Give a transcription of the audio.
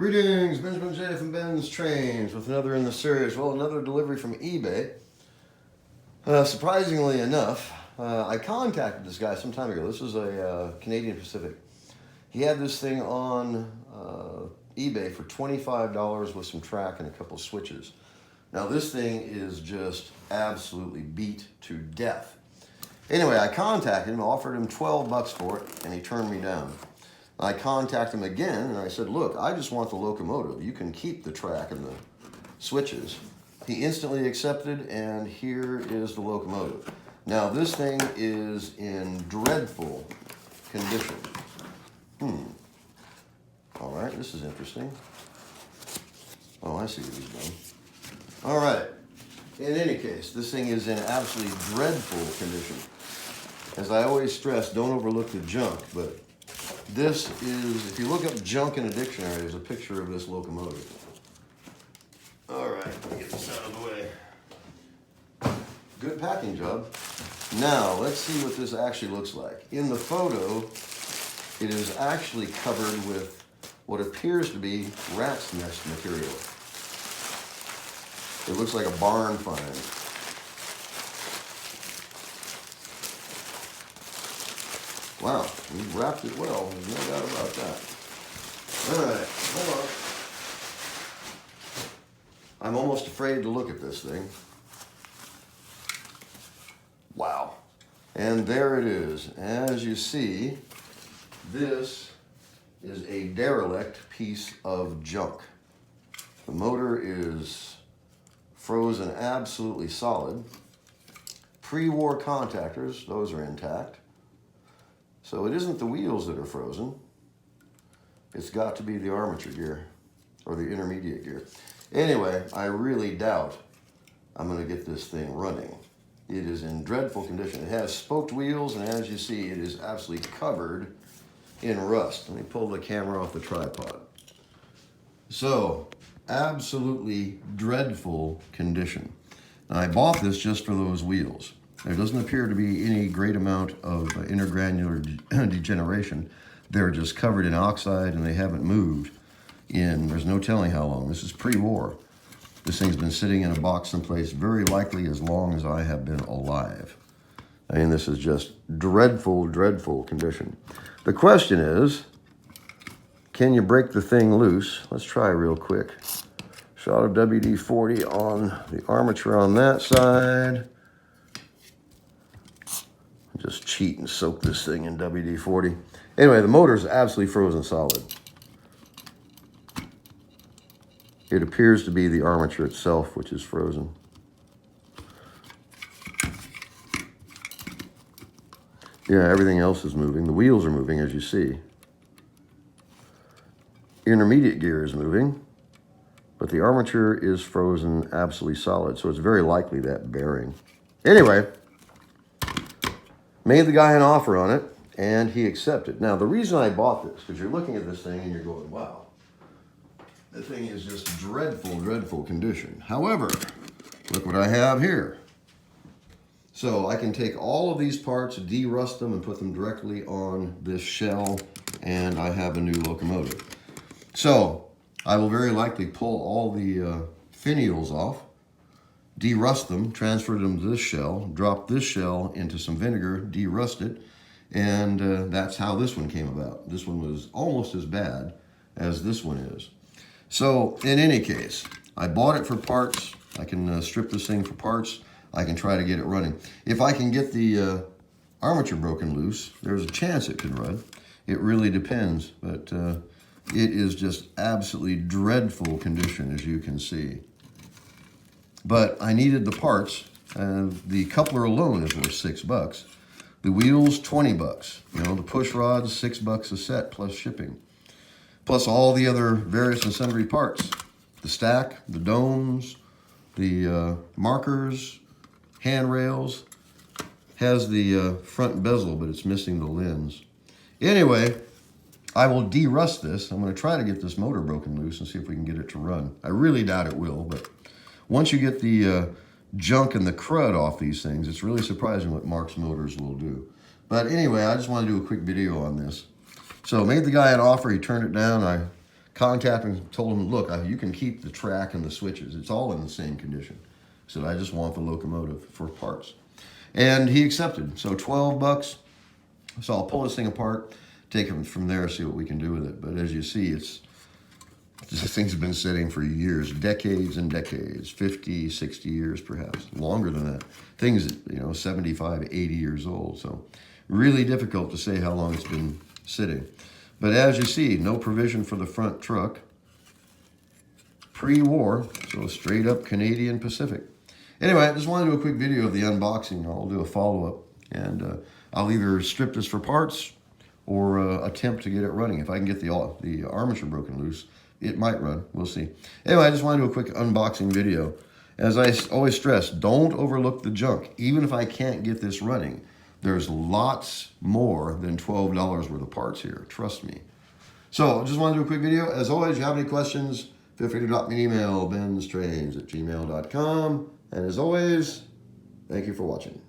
Greetings, Benjamin J from BENZTRAINZ with another in the series. Well, another delivery from eBay. Surprisingly enough, I contacted this guy some time ago. This was a Canadian Pacific. He had this thing on eBay for $25 with some track and a couple switches. Now this thing is just absolutely beat to death. Anyway, I contacted him, offered him 12 bucks for it, and he turned me down. I contacted him again and I said, look, I just want the locomotive. You can keep the track and the switches. He instantly accepted, and here is the locomotive. Now this thing is in dreadful condition. All right, this is interesting. Oh, I see what he's done. All right, in any case, this thing is in absolutely dreadful condition. As I always stress, don't overlook the junk, but this is, if you look up junk in a dictionary, there's a picture of this locomotive. All right, let me get this out of the way. Good packing job. Now, let's see what this actually looks like. In the photo, it is actually covered with what appears to be rat's nest material. It looks like a barn find. Wow, we wrapped it well. There's no doubt about that. All right, hold on. I'm almost afraid to look at this thing. Wow. And there it is. As you see, this is a derelict piece of junk. The motor is frozen absolutely solid. Pre-war contactors, those are intact. So it isn't the wheels that are frozen. It's got to be the armature gear or the intermediate gear. Anyway, I really doubt I'm going to get this thing running. It is in dreadful condition. It has spoked wheels, and as you see, it is absolutely covered in rust. Let me pull the camera off the tripod. So, absolutely dreadful condition. Now, I bought this just for those wheels. There doesn't appear to be any great amount of intergranular degeneration. They're just covered in oxide and they haven't moved in, there's no telling how long. This is pre-war. This thing's been sitting in a box someplace very likely as long as I have been alive. I mean, this is just dreadful, dreadful condition. The question is, can you break the thing loose? Let's try real quick. Shot of WD-40 on the armature on that side. Just cheat and soak this thing in WD-40. Anyway, the motor's absolutely frozen solid. It appears to be the armature itself which is frozen. Yeah, everything else is moving. The wheels are moving, as you see. Intermediate gear is moving, but the armature is frozen absolutely solid, so it's very likely that bearing. Anyway, made the guy an offer on it, and he accepted. Now, the reason I bought this, because you're looking at this thing and you're going, wow, the thing is just dreadful, dreadful condition. However, look what I have here. So I can take all of these parts, de-rust them, and put them directly on this shell, and I have a new locomotive. So I will very likely pull all the finials off, de-rust them, transfer them to this shell, drop this shell into some vinegar, de-rust it, and that's how this one came about. This one was almost as bad as this one is. So in any case, I bought it for parts. I can strip this thing for parts. I can try to get it running. If I can get the armature broken loose, there's a chance it can run. It really depends, but it is just absolutely dreadful condition, as you can see. But I needed the parts, and the coupler alone is worth $6. The wheels, 20 bucks. You know, the push rods, $6 a set plus shipping. Plus all the other various and sundry parts. The stack, the domes, the markers, handrails. Has the front bezel, but it's missing the lens. Anyway, I will de-rust this. I'm going to try to get this motor broken loose and see if we can get it to run. I really doubt it will, but once you get the junk and the crud off these things, it's really surprising what Marx motors will do. But anyway, I just want to do a quick video on this. So made the guy an offer, he turned it down. I contacted him, told him, look, you can keep the track and the switches. It's all in the same condition. He said, I just want the locomotive for parts. And he accepted. So $12. So I'll pull this thing apart, take it from there, see what we can do with it. But as you see, this thing's been sitting for years, decades and decades, 50, 60 years perhaps, longer than that. Things, 75, 80 years old. So really difficult to say how long it's been sitting. But as you see, no provision for the front truck. Pre-war, so straight up Canadian Pacific. Anyway, I just wanted to do a quick video of the unboxing. I'll do a follow-up, and I'll either strip this for parts or attempt to get it running. If I can get the armature broken loose, it might run. We'll see. Anyway, I just want to do a quick unboxing video. As I always stress, don't overlook the junk. Even if I can't get this running, there's lots more than $12 worth of parts here. Trust me. So, I just want to do a quick video. As always, if you have any questions, feel free to drop me an email, BENZTRAINZ@gmail.com. And as always, thank you for watching.